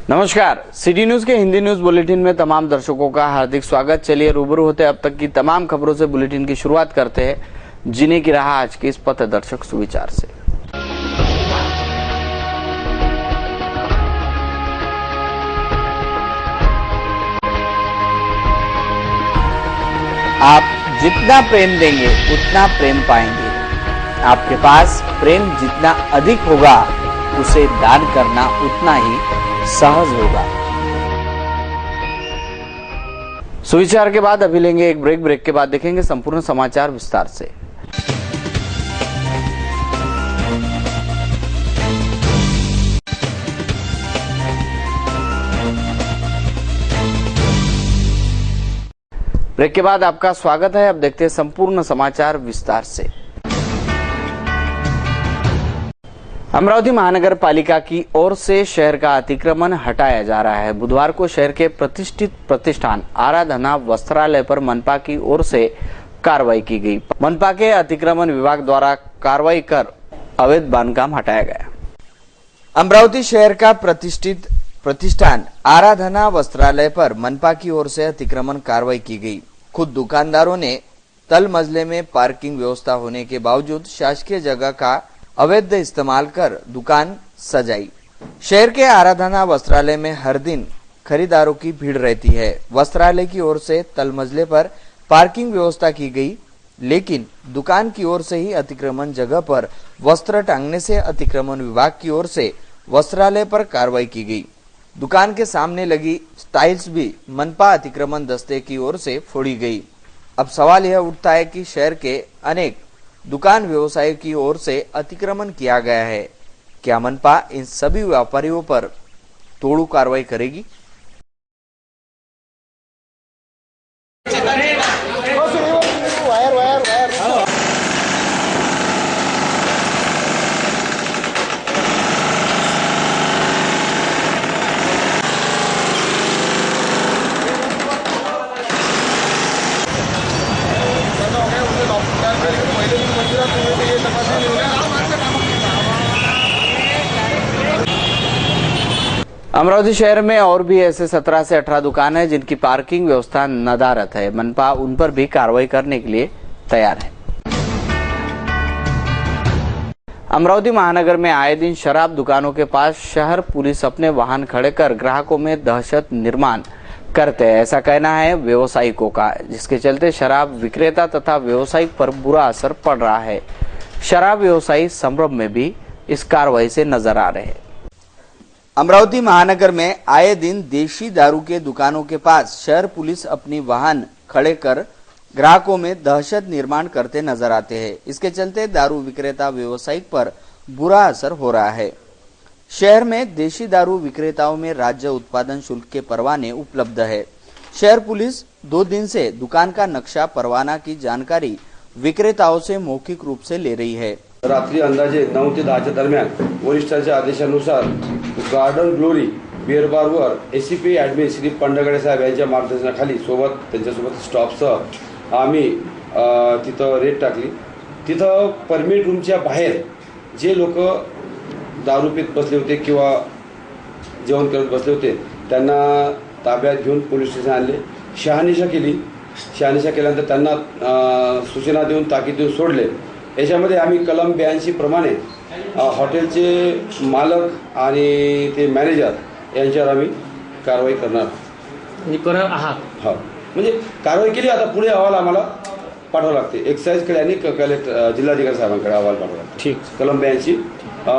नमस्कार, city news के Hindi news bulletin में तमाम दर्शकों का हार्दिक स्वागत। चलिए रूबरू होते अब तक की तमाम खबरों से बुलेटिन की शुरुआत करते हैं जीने की राह आज के इस पथदर्शक सुविचार से। आप जितना प्रेम देंगे उतना प्रेम पाएंगे। आपके पास प्रेम जितना अधिक होगा उसे दान करना उतना ही सहज होगा। सुविचार के बाद अभी लेंगे एक ब्रेक के बाद देखेंगे संपूर्ण समाचार विस्तार से। ब्रेक के बाद आपका स्वागत है। अब देखते हैं संपूर्ण समाचार विस्तार से। अमरावती महानगर पालिका की ओर से शहर का अतिक्रमण हटाया जा रहा है। बुधवार को शहर के प्रतिष्ठित प्रतिष्ठान आराधना वस्त्रालय पर मनपा की ओर से कार्रवाई की गई। मनपा के अतिक्रमण विभाग द्वारा कार्रवाई कर अवैध बांधकाम हटाया गया। अमरावती शहर का प्रतिष्ठित प्रतिष्ठान आराधना वस्त्रालय पर मनपा की ओर से अतिक्रमण कार्रवाई की गई। खुद दुकानदारों ने तल मंजिले में पार्किंग व्यवस्था होने के बावजूद शासकीय जगह का अवैध इस्तेमाल कर दुकान सजाई। शहर के आराधना वस्त्रालय में हर दिन खरीदारों की भीड़ रहती है। वस्त्रालय की ओर से तल मंजिले पर पार्किंग व्यवस्था की गई, लेकिन दुकान की ओर से ही अतिक्रमण जगह पर वस्त्र टांगने से अतिक्रमण विभाग की ओर से वस्त्रालय पर कार्रवाई की गई। दुकान के सामने लगी टाइल्स भी मनपा अतिक्रमण दस्ते की ओर से फोड़ी गई। अब सवाल यह उठता है कि शहर के अनेक दुकान व्यवसायियों की ओर से अतिक्रमण किया गया है। क्या मनपा इन सभी व्यापारियों पर तोड़ू कार्रवाई करेगी? अमरावती शहर में और भी ऐसे 17 से 18 दुकान है जिनकी पार्किंग व्यवस्था नदारत है। मनपा उन पर भी कार्रवाई करने के लिए तैयार है। अमरावती महानगर में आए दिन शराब दुकानों के पास शहर पुलिस अपने वाहन खड़े कर ग्राहकों में दहशत निर्माण करते हैं, ऐसा कहना है व्यवसायिकों का, जिसके चलते शराब विक्रेता तथा व्यवसायिक पर बुरा असर पड़ रहा है। शराब व्यवसायी संभ्रम में भी इस कार्रवाई से नजर आ रहे हैं। अमरावती महानगर में आए दिन देशी दारू के दुकानों के पास शहर पुलिस अपनी वाहन खड़े कर ग्राहकों में दहशत निर्माण करते नजर आते हैं। इसके चलते दारू विक्रेता व्यवसायिक पर बुरा असर हो रहा है। शहर में देशी दारू विक्रेताओं में राज्य उत्पादन शुल्क के परवाने उपलब्ध है। शहर पुलिस 2 दिन से दुकान का नक्शा परवाना की जानकारी विक्रेताओं से मौखिक रूप से ले रही है। रात्री अंदाजे 9 ते 10 दरम्यान वरिष्ठांच्या आदेशानुसार गार्डन ग्लोरी बिअर बारवर एसीपी ॲडमिन श्री पंडगडे साहेब यांच्या मार्गदर्शनाखाली त्यांच्यासोबत स्टॉपसह आम्ही तिथं रेड टाकली। तिथं परमिट रूमच्या बाहेर जे लोक दारू पीत बसले होते किंवा जेवण करत बसले होते त्यांना ताब्यात घेऊन पोलीस स्टेशन आणले। शहानिशा केली। शहानिशा केल्यानंतर त्यांना सूचना देऊन ताकीद देऊन सोडले। याच्यामध्ये आम्ही कलम 82 प्रमाणे हॉटेलचे मालक आणि ते मॅनेजर यांच्यावर आम्ही कारवाई करणार आहात। म्हणजे कारवाई केली। आता पुढे अहवाल आम्हाला पाठवावा लागते। एक्साइजकडे आणि कलेक्टर जिल्हाधिकारी साहेबांकडे अहवाल पाठवावा लागतो। ठीक। कलम 82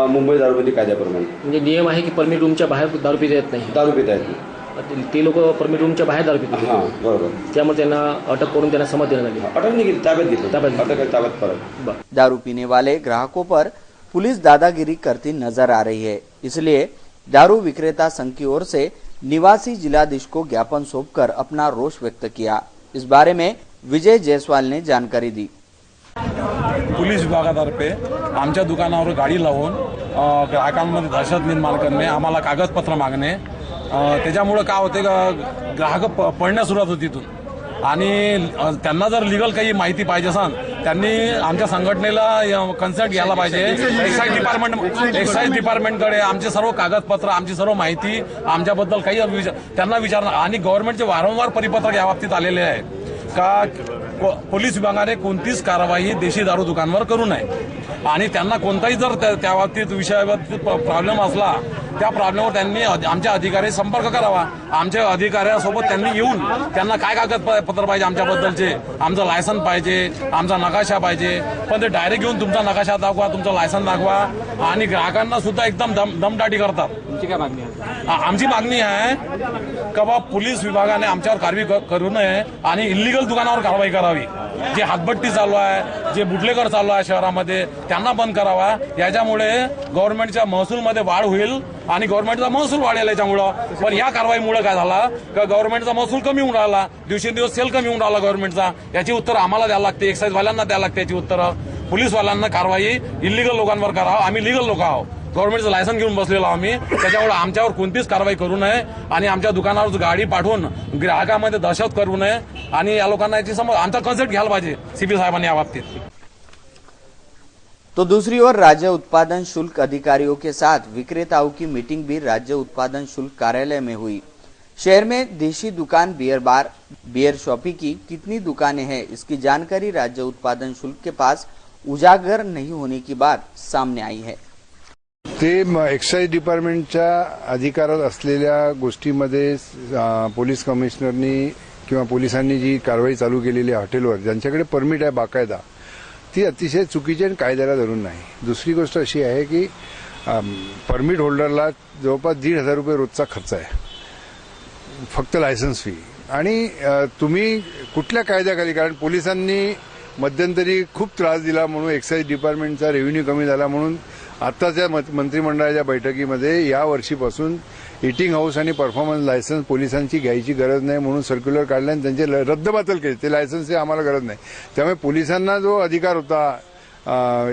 मुंबई दारूबंदी कायद्याप्रमाणे म्हणजे नियम आहे की परमिट रूमच्या बाहेर दारू पिता येत नाही। दारू पिता येत नाही। ते लोक परमिट रूमच्या बाहेर दारू पितात। हां बरोबर। त्यामुळे त्यांना अटक करून त्यांना समज देण्यात आली। अटक नाही केली, ताब्यात घेतलं। ताब्यात परत। दारू पीने वाले ग्राहकों पर पुलिस दादागिरी करती नजर आ रही है, इसलिए दारू विक्रेता संघ की ओर से निवासी जिलाधीश को ज्ञापन सौंपकर अपना रोष व्यक्त किया। इस बारे में विजय जायसवाल ने जानकारी दी। पोलीस विभागातर्फे आमच्या दुकानावर गाडी लावून ग्राहकांमध्ये दहशत निर्माण करणे, आम्हाला कागदपत्र मागणे, त्याच्यामुळे काय होते ग्राहक पळण्यास सुरुवात होती तिथून। आणि त्यांना जर लीगल काही माहिती पाहिजे असेल त्यांनी आमच्या संघटनेला कन्सल्ट घ्यायला पाहिजे. एक्साईज डिपार्टमेंटकडे आमचे सर्व कागदपत्र, आमची सर्व माहिती, आमच्याबद्दल काही त्यांना विचारणं. आणि गव्हर्नमेंटचे वारंवार परिपत्रक या बाबतीत आलेले आहे का पोलीस विभागाने कोणतीच कारवाई देशी दारू दुकानावर करू नये. आणि त्यांना कोणताही जर त्या बाबतीत विषयाबाबतीत प्रॉब्लेम असला, त्या प्रॉब्लेमवर त्यांनी आमच्या अधिकारी संपर्क करावा. आमच्या अधिकाऱ्यासोबत त्यांनी येऊन त्यांना काय कागदपत्र पाहिजे आमच्याबद्दलचे, आमचं लायसन पाहिजे, आमचा नकाशा पाहिजे. पण ते डायरेक्ट येऊन तुमचा नकाशा दाखवा, तुमचं लायसन दाखवा आणि ग्राहकांना सुद्धा एकदम दमदाटी करतात. तुमची काय मागणी आहे? आमची मागणी आहे का बा पोलीस विभागाने आमच्यावर कारवाई करू नये आणि इल्लीगल दुकानावर कारवाई करावी. जे हातभट्टी चालू आहे, जे बुटलेकर चालू आहे शहरामध्ये, त्यांना बंद करावा. याच्यामुळे गव्हर्नमेंटच्या महसूलमध्ये वाढ होईल आणि गव्हर्नमेंटचा महसूल वाढेल याच्यामुळं. पण या कारवाईमुळे काय झाला का गव्हर्नमेंटचा महसूल कमी होऊन राहिला, दिवसेंदिवस सेल कमी होऊन राहिला गव्हर्नमेंटचा. याची उत्तर आम्हाला द्यायला लागते, एक्साईजवाल्यांना द्यायला लागते याची उत्तरं. पोलीसवाल्यांना कारवाई इल्लीगल लोकांवर करावं. आम्ही लिगल लोक आहोत, गव्हर्नमेंटचं लायसन घेऊन बसलेलो आम्ही. त्याच्यामुळे आमच्यावर कोणतीच कारवाई करू नये आणि आमच्या दुकानावर गाडी पाठवून ग्राहकांमध्ये दहशत करू नये. आणि या लोकांना याची आमचा कन्सल्ट घ्यायला पाहिजे सीपी साहेबांनी या बाबतीत. तो दूसरी ओर राज्य उत्पादन शुल्क अधिकारियों के साथ विक्रेताओं की मीटिंग भी राज्य उत्पादन शुल्क कार्यालय में हुई. शहर में देशी दुकान, बियर बार, बियर शॉपी की कितनी दुकानें हैं, इसकी जानकारी राज्य उत्पादन शुल्क के पास उजागर नहीं होने की बात सामने आई है. ते एक्साईज डिपार्टमेंटच्या अधिकारात असलेल्या गोष्टीमध्ये पोलीस कमिशनरनी किंवा पोलिसांनी जी कारवाई चालू केलेली आहे हॉटेलवर, ज्यांच्याकडे परमिट आहे बाकायदा, ती अतिशय चुकीची आणि कायद्याला धरून नाही. दुसरी गोष्ट अशी आहे की परमिट होल्डरला जवळपास 1,500 रुपये रोजचा खर्च आहे फक्त लायसन्स फी. आणि तुम्ही कुठल्या कायद्याखाली, कारण पोलिसांनी मध्यंतरी खूप त्रास दिला म्हणून एक्साईज डिपार्टमेंटचा रेव्हेन्यू कमी झाला म्हणून आत्ताच्या मंत्रिमंडळाच्या बैठकीमध्ये या वर्षीपासून इटिंग हाऊस आणि परफॉर्मन्स लायसन्स पोलिसांची घ्यायची गरज नाही म्हणून सर्क्युलर काढले आणि त्यांचे रद्दबातल केले. ते लायसन्सची आम्हाला गरज नाही. त्यामुळे पोलिसांना जो अधिकार होता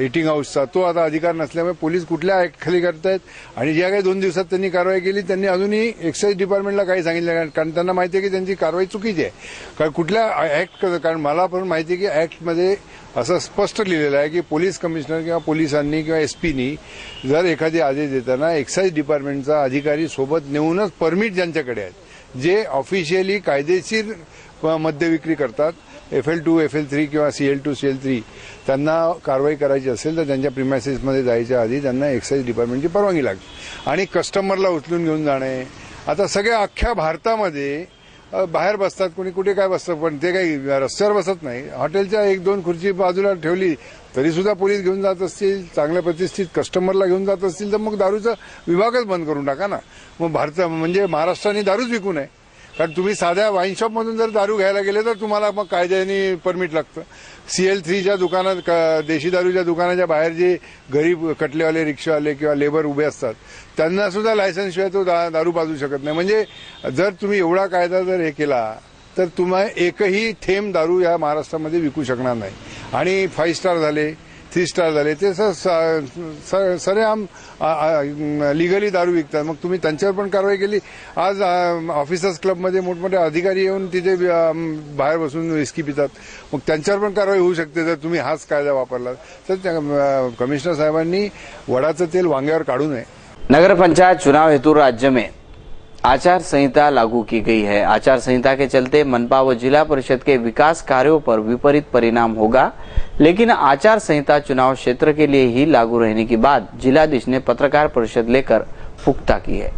इटिंग हाऊसचा, तो आता अधिकार नसल्यामुळे पोलीस कुठल्या ऍक्टखाली करतायत. आणि ज्या काही 2 दिवसात त्यांनी कारवाई केली, त्यांनी अजूनही एक्साईज डिपार्टमेंटला काही सांगितलं नाही, कारण त्यांना माहिती आहे की त्यांची कारवाई चुकीची आहे. कारण कुठल्या ऍक्ट, कारण मला पण माहिती आहे की ऍक्टमध्ये असं स्पष्ट लिहिलेलं आहे की पोलीस कमिशनर किंवा पोलिसांनी किंवा एसपीनी जर एखादी आदेश देताना एक्साईज डिपार्टमेंटचा अधिकारी सोबत नेऊनच परमिट ज्यांच्याकडे आहेत, जे ऑफिशियली कायदेशीर मद्य विक्री करतात, FL2, FL3 किंवा CL2, CL3, त्यांना कारवाई करायची असेल तर त्यांच्या प्रिमायसेसमध्ये जायच्या आधी त्यांना एक्साईज डिपार्टमेंटची परवानगी लागते. आणि कस्टमरला उचलून घेऊन जाणे, आता सगळ्या अख्ख्या भारतामध्ये बाहेर बसतात, कोणी कुठे काय बसतं, पण ते काही रस्त्यावर बसत नाही. हॉटेलच्या 1-2 खुर्ची बाजूला ठेवली तरी सुद्धा पोलीस घेऊन जात असतील. चांगल्या प्रतिष्ठित कस्टमरला घेऊन जात असतील तर मग दारूचा विभागच बंद करून टाका ना. मग म्हणजे महाराष्ट्राने दारूच विकू नये. कारण तुम्ही साध्या वाईन शॉपमधून जर दारू घ्यायला गेले तर तुम्हाला मग कायद्याने परमिट लागतं. CL3च्या दुकानात, देशी दारूच्या दुकानाच्या बाहेर जे गरीब कटलेवाले, रिक्षावाले किंवा लेबर उभे असतात त्यांना सुद्धा लायसन्सशिवाय तो दारू पाजू शकत नाही. म्हणजे जर तुम्ही एवढा कायदा जर हे केला तर तुम्हाला एकही थेंब दारू या महाराष्ट्रामध्ये विकू शकणार नाही. आणि 5 स्टार झाले, 3 स्टार झाले, ते सरेआम लिगली दारू विकतात. मग तुम्ही त्यांच्यावर पण कारवाई केली. आज ऑफिसर्स क्लबमध्ये मोठमोठे अधिकारी येऊन तिथे बाहेर बसून विस्की पितात, मग त्यांच्यावर पण कारवाई होऊ शकते जर तुम्ही हाच कायदा वापरला तर. कमिशनर साहेबांनी वडाचं तेल वांग्यावर काढू नये. नगर पंचायत चुनाव हेतु राज्य में आचार संहिता लागू की गई है. आचार संहिता के चलते मनपा व जिला परिषद के विकास कार्यों पर विपरीत परिणाम होगा, लेकिन आचार संहिता चुनाव क्षेत्र के लिए ही लागू रहने की बात जिलाधीश ने पत्रकार परिषद लेकर पुख्ता की है.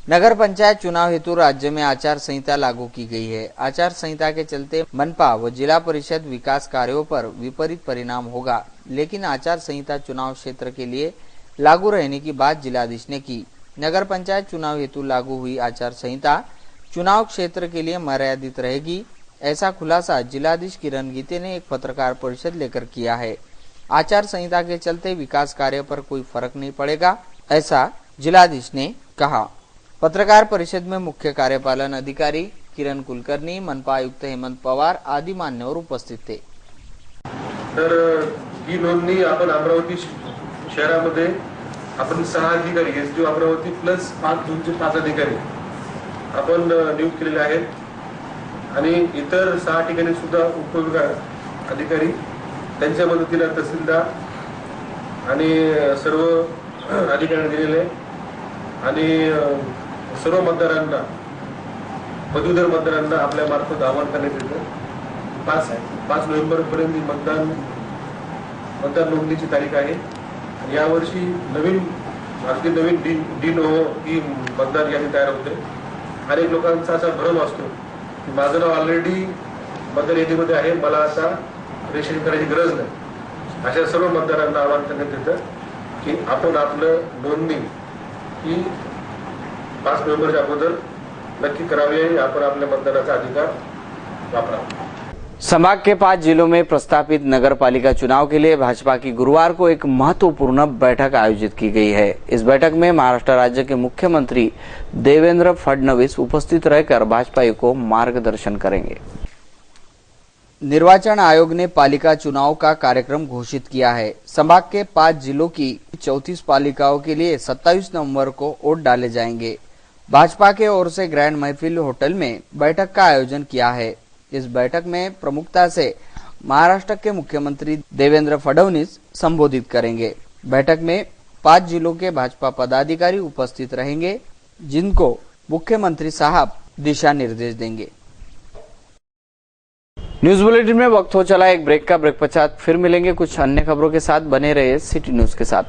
नगर पंचायत चुनाव हेतु राज्य में आचार संहिता लागू की गई है. आचार संहिता के चलते मनपा व जिला परिषद विकास कार्यों पर विपरीत परिणाम होगा, लेकिन आचार संहिता चुनाव क्षेत्र के लिए लागू रहने की बात जिलाधीश ने की. नगर पंचायत चुनाव हेतु लागू हुई आचार संहिता चुनाव क्षेत्र के लिए मर्यादित रहेगी, ऐसा खुलासा जिलाधीश किरण गीते ने एक पत्रकार परिषद लेकर किया है. आचार संहिता के चलते विकास कार्य पर कोई फर्क नहीं पड़ेगा, ऐसा जिलाधीश ने कहा. पत्रकार परिषद में मुख्य कार्यपालन अधिकारी किरण कुलकर्णी, मनपा आयुक्त हेमंत पवार आदि मान्यवर उपस्थित थे. तर ही नोंदणी आपण अमरावती शहरामध्ये आपण 6 अधिकारी SDO अमरावती प्लस 5 जूनचे 5 अधिकारी आपण नियुक्त केलेले आहेत. आणि इतर 6 ठिकाणी सुद्धा उपविभाग अधिकारी, त्यांच्या मदतीला तहसीलदार आणि सर्व अधिकाऱ्यांनी दिलेले आणि सर्व मतदारांना, पदवीधर मतदारांना आपल्या मार्फत आवाहन करण्यात येतं. 5 नोव्हेंबरपर्यंत मतदान नोंदणीची तारीख आहे. यावर्षी नवीन ही मतदार यादी तयार होते. अनेक लोकांचा असा भ्रम असतो की माझं नाव ऑलरेडी मतदार यादीमध्ये आहे, मला आता रेशन करायची गरज नाही. अशा सर्व मतदारांना आवाहन करण्यात येतं की आपण आपलं नोंदणी ही 5 नोव्हेंबरच्या अगोदर नक्की करावी आहे. आपण आपल्या मतदानाचा अधिकार वापरावा. संभाग के 5 जिलों में प्रस्तावित नगर पालिका चुनाव के लिए भाजपा की गुरुवार को एक महत्वपूर्ण बैठक आयोजित की गई है। इस बैठक में महाराष्ट्र राज्य के मुख्यमंत्री देवेंद्र फडणवीस उपस्थित रहकर भाजपा को मार्गदर्शन करेंगे। निर्वाचन आयोग ने पालिका चुनाव का कार्यक्रम घोषित किया है। संभाग के 5 जिलों की 34 पालिकाओं के लिए 27 नवंबर को वोट डाले जाएंगे। भाजपा के ओर से ग्रैंड महफिल होटल में बैठक का आयोजन किया है। इस बैठक में प्रमुखता से महाराष्ट्र के मुख्यमंत्री देवेंद्र फडणवीस संबोधित करेंगे। बैठक में 5 जिलों के भाजपा पदाधिकारी उपस्थित रहेंगे, जिनको मुख्यमंत्री साहब दिशा निर्देश देंगे। न्यूज बुलेटिन में वक्त हो चला एक ब्रेक का। ब्रेक पश्चात फिर मिलेंगे कुछ अन्य खबरों के साथ। बने रहिए सिटी न्यूज के साथ।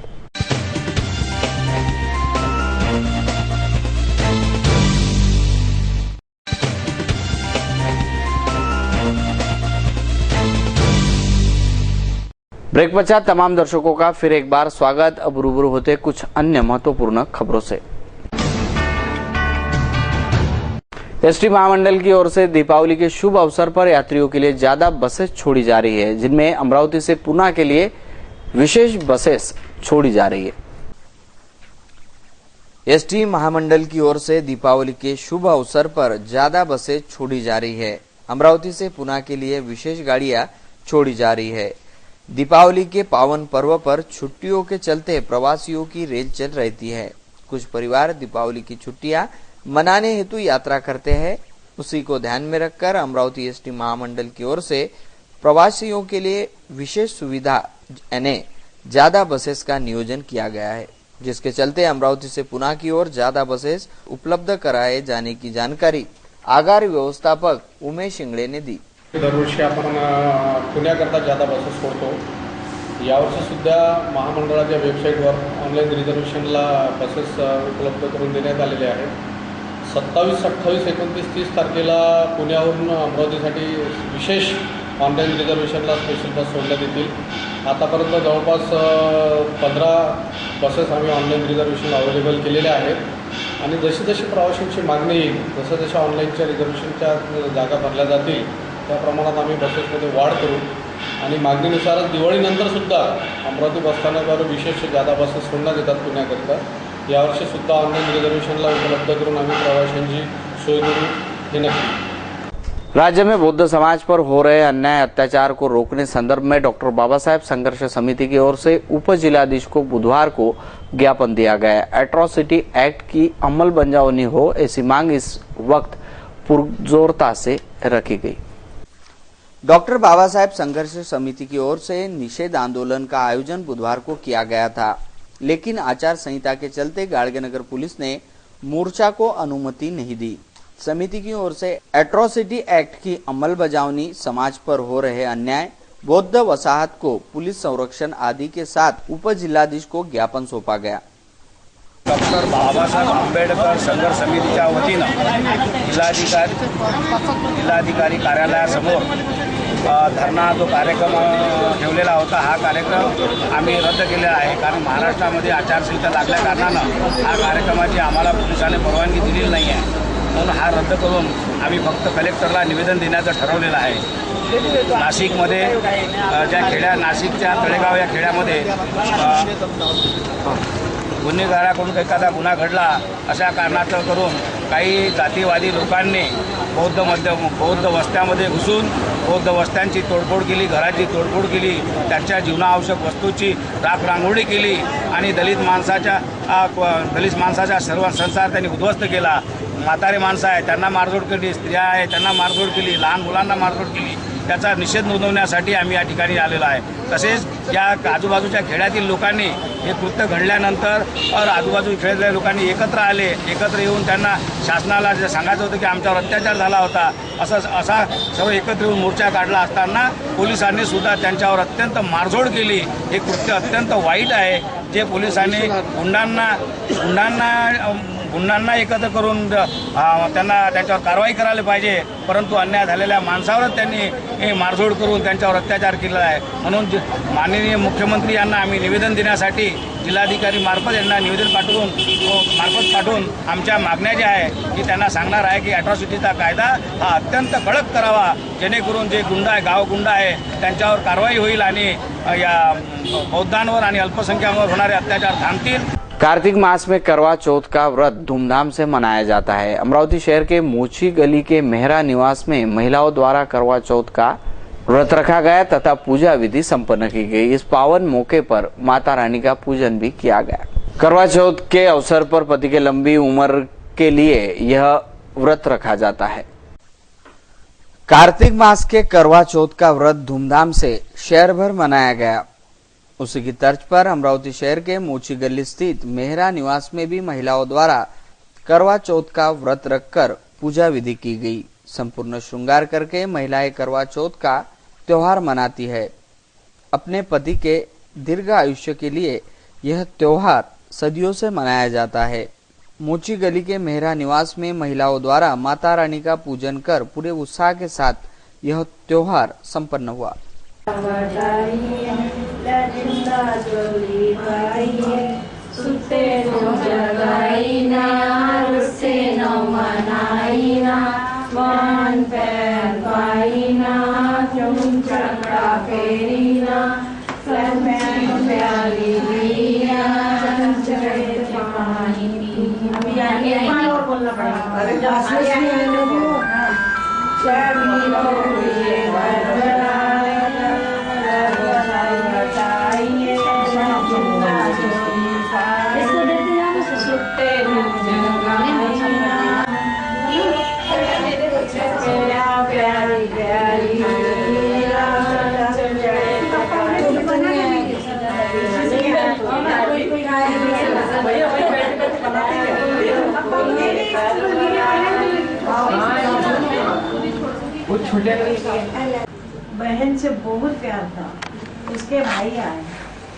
ब्रेक पश्चात तमाम दर्शकों का फिर एक बार स्वागत। अब रूबरू होते कुछ अन्य महत्वपूर्ण खबरों से। एसटी महामंडल की ओर से दीपावली के शुभ अवसर पर यात्रियों के लिए ज्यादा बसेस छोड़ी जा रही है, जिनमें अमरावती से पुणे के लिए विशेष बसेस छोड़ी जा रही है। एसटी महामंडल की ओर से दीपावली के शुभ अवसर पर ज्यादा बसें छोड़ी जा रही है। अमरावती से पुणे के लिए विशेष गाड़ियां छोड़ी जा रही है। दीपावली के पावन पर्व पर छुट्टियों के चलते प्रवासियों की रेल चल रहती है। कुछ परिवार दीपावली की छुट्टियां मनाने हेतु यात्रा करते हैं। उसी को ध्यान में रखकर अमरावती एसटी महामंडल की ओर से प्रवासियों के लिए विशेष सुविधा यानी ज्यादा बसेस का नियोजन किया गया है, जिसके चलते अमरावती से पुणे की ओर ज्यादा बसेस उपलब्ध कराए जाने की जानकारी आगार व्यवस्थापक उमेश इंगळे ने दी। दरवर्षी आपण पुण्याकरता ज्यादा बसेस सोडतो। यावर्षी सुद्धा महामंडळाच्या वेबसाईटवर ऑनलाईन रिझर्वेशनला बसेस उपलब्ध करून देण्यात आलेले आहेत। 27, 28, 29, 30 तारखेला पुण्यावरून अमरावतीसाठी विशेष ऑनलाईन रिझर्वेशनला स्पेशल बस सोडण्यात येतील। आतापर्यंत जवळपास 15 बसेस आम्ही ऑनलाईन रिझर्वेशन अवेलेबल केलेल्या आहेत आणि जशी जशी प्रवाशांची मागणी येईल, जसं जशा ऑनलाईनच्या रिझर्वेशनच्या जागा भरल्या जातील त्या प्रमाणात आम्ही बसेसमध्ये वाढ करू आणि मागणीनुसारच दिवाळीनंतर सुद्धा अमरावती बसस्थानकावर विशेष ज्यादा बसेस सोडण्यात येतात पुण्याकरता। यावर्षी सुद्धा ऑनलाईन रिझर्वेशनला उपलब्ध करून आम्ही प्रवाशांची सोय करू हे नक्की। राज्य में बौद्ध समाज पर हो रहे अन्याय अत्याचार को रोकने संदर्भ में डॉक्टर बाबा साहेब संघर्ष समिति की ओर से उप जिलाधीश को बुधवार को ज्ञापन दिया गया। एट्रोसिटी एक्ट की अमलबजावनी हो ऐसी मांग इस वक्त पुरजोरता से रखी गई। डॉक्टर बाबा साहेब संघर्ष समिति की ओर से निषेध आंदोलन का आयोजन बुधवार को किया गया था, लेकिन आचार संहिता के चलते गाड़गेनगर पुलिस ने मोर्चा को अनुमति नहीं दी। समिति की ओर से एट्रोसिटी एक्ट की अमलबजावनी, समाज पर हो रहे अन्याय, बौद्ध वसाहत को पुलिस संरक्षण आदि के साथ उप जिलाधीश को ज्ञापन सौंपा गया। डॉक्टर बाबासाहेब आंबेडकर संघर्ष समितीच्या वतीनं जिल्हाधिकारी कार्यालयासमोर धरणा जो कार्यक्रम ठेवलेला होता, हा कार्यक्रम आम्ही रद्द केलेला आहे। कारण महाराष्ट्रामध्ये आचारसंहिता लागल्या कारणानं हा कार्यक्रमाची आम्हाला पोलिसांनी परवानगी दिलेली नाही आहे, म्हणून हा रद्द करून आम्ही फक्त कलेक्टरला निवेदन देण्याचं ठरवलेलं आहे। नाशिकमध्ये नाशिकच्या तळेगाव या खेड्यामध्ये गुन्हेगाराकडून एखादा गुन्हा घडला अशा कारणाचं करून काही जातीवादी लोकांनी बौद्ध वस्त्यामध्ये घुसून बौद्ध वस्त्यांची तोडफोड केली, घराची तोडफोड केली, त्यांच्या जीवनावश्यक वस्तूची राखरांगोळी केली आणि दलित माणसाचा सर्व संसार त्यांनी उद्ध्वस्त केला। म्हातारे माणसं आहे त्यांना मारझोड केली, स्त्रिया आहे त्यांना मारझोड केली, लहान मुलांना मारझोड केली। त्याचा निषेध नोंदवण्यासाठी आम्ही या ठिकाणी आलेलो आहे. तसेच या आजूबाजूच्या खेड्यातील लोकांनी हे कृत्य घडल्यानंतर आजूबाजूच्या खेड्यातल्या लोकांनी एकत्र येऊन त्यांना शासनाला जे सांगायचं होतं की आमच्यावर अत्याचार झाला होता, असा सर्व एकत्र येऊन मोर्चा काढला असताना पोलिसांनी सुद्धा त्यांच्यावर अत्यंत मारझोड केली. हे कृत्य अत्यंत वाईट आहे. जे पोलिसांनी गुंडांना एकत्र करून त्यांना त्यांच्यावर कारवाई करायला पाहिजे, परंतु अन्याय झालेल्या माणसावरच त्यांनी मारझोड करून त्यांच्यावर अत्याचार केलेला आहे. म्हणून माननीय मुख्यमंत्री यांना आम्ही निवेदन देण्यासाठी जिल्हाधिकारी मार्फत यांना निवेदन पाठवून आमच्या मागण्या ज्या आहे की त्यांना सांगणार आहे की अॅट्रॉसिटीचा कायदा हा अत्यंत कडक करावा, जेणेकरून जे गावगुंड आहे त्यांच्यावर कारवाई होईल आणि या बौद्धांवर आणि अल्पसंख्याकांवर होणारे अत्याचार थांबतील. कार्तिक मास में करवा चौथ का व्रत धूमधाम से मनाया जाता है। अमरावती शहर के मोची गली के मेहरा निवास में महिलाओं द्वारा करवा चौथ का व्रत रखा गया तथा पूजा विधि संपन्न की गई। इस पावन मौके पर माता रानी का पूजन भी किया गया। करवा चौथ के अवसर पर पति के लंबी उम्र के लिए यह व्रत रखा जाता है। कार्तिक मास के करवा चौथ का व्रत धूमधाम से शहर भर मनाया गया। उसी की तर्ज पर अमरावती शहर के मोची गली स्थित मेहरा निवास में भी महिलाओं द्वारा करवा चौथ का व्रत रखकर पूजा विधि की गई। संपूर्ण श्रृंगार करके महिलाएं करवा चौथ का त्योहार मनाती है। अपने पति के दीर्घ आयुष्य के लिए यह त्योहार सदियों से मनाया जाता है। मोची गली के मेहरा निवास में महिलाओं द्वारा माता रानी का पूजन कर पूरे उत्साह के साथ यह त्योहार संपन्न हुआ। बहन से बहुत प्यार था। उसके भाई आए,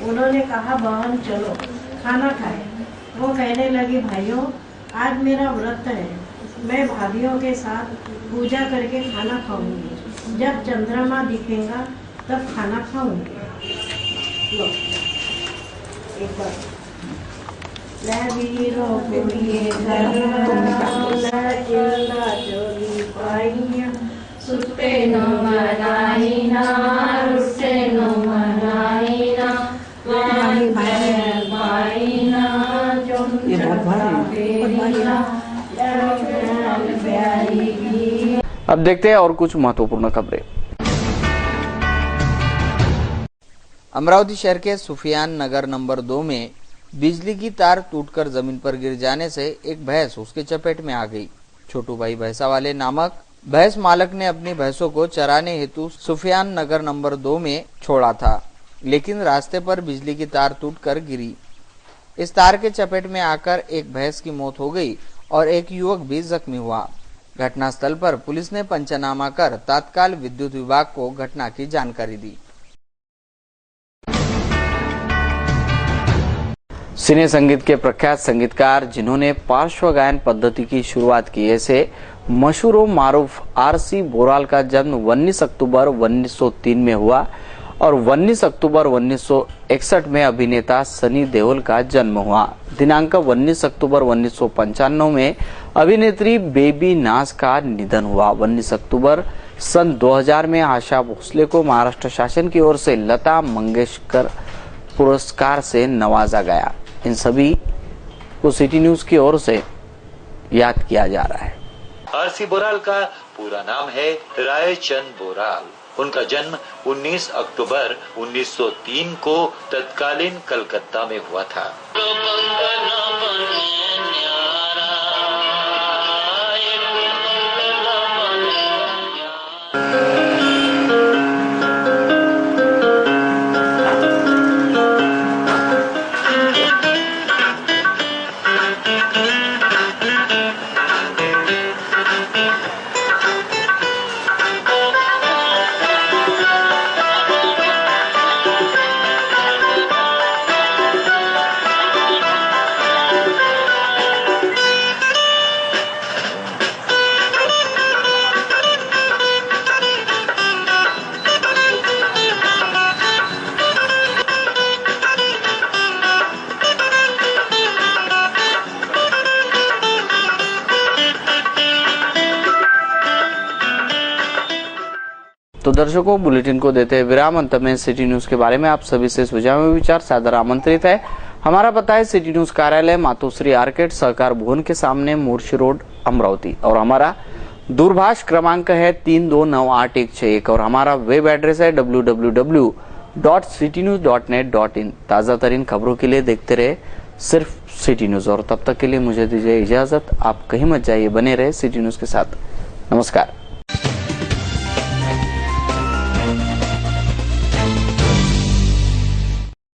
उन्होंने कहा बहन चलो खाना खाए। वो कहने लगी भाइयों आज मेरा व्रत है, मैं भाभीियों के साथ पूजा करके खाना खाऊंगी, जब चंद्रमा दिखेगा तब खाना खाऊंगी। लो एक बार अब देखते हैं और कुछ महत्वपूर्ण खबरें। अमरावती शहर के सुफियान नगर नंबर 2 में बिजली की तार टूटकर जमीन पर गिर जाने से एक भैंस उसके चपेट में आ गई। छोटू भाई भैंसावाले नामक भैंस मालक ने अपनी भैंसों को चराने हेतु सुफियान नगर नंबर 2 में छोड़ा था, लेकिन रास्ते पर बिजली की तार टूटकर गिरी। इस तार के चपेट में आकर एक भैंस की मौत हो गई और एक युवक भी जख्मी हुआ। घटनास्थल पर पुलिस ने पंचनामा कर तत्काल विद्युत विभाग को घटना की जानकारी दी। सिने संगीत के प्रख्यात संगीतकार जिन्होंने पार्श्व गायन पद्धति की शुरुआत की, ऐसे मशहूर मारूफ आरसी बोराल का जन्म 19 अक्टूबर 1903 में हुआ और 19 अक्टूबर 1961 में अभिनेता सनी देओल का जन्म हुआ। दिनांक 19 अक्टूबर 1995 में अभिनेत्री बेबी नाज का निधन हुआ। 19 अक्टूबर सन 2000 में आशा भोसले को महाराष्ट्र शासन की ओर से लता मंगेशकर पुरस्कार से नवाजा गया। इन सभी को सिटी न्यूज की ओर से याद किया जा रहा है। आरसी बोराल का पूरा नाम है रायचंद बोराल। उनका जन्म 19 अक्टूबर 1903 को तत्कालीन कलकत्ता में हुआ था। तो दर्शकों, बुलेटिन को देते विराम, अंत में सिटी न्यूज के बारे में आप सभी से सुझाव एवं विचार सादर आमंत्रित है। हमारा पता है सिटी न्यूज कार्यालय मातोश्री आर्केड सहकार भवन के सामने, मोर्शी रोड, अमरावती। और हमारा दूरभाष क्रमांक है 329811 और हमारा वेब एड्रेस है www.citynews.net.in। ताजा तरीन खबरों के लिए देखते रहे सिर्फ सिटी न्यूज। और तब तक के लिए मुझे दीजिए इजाजत। आप कहीं मत जाइए, बने रहे सिटी न्यूज के साथ। नमस्कार।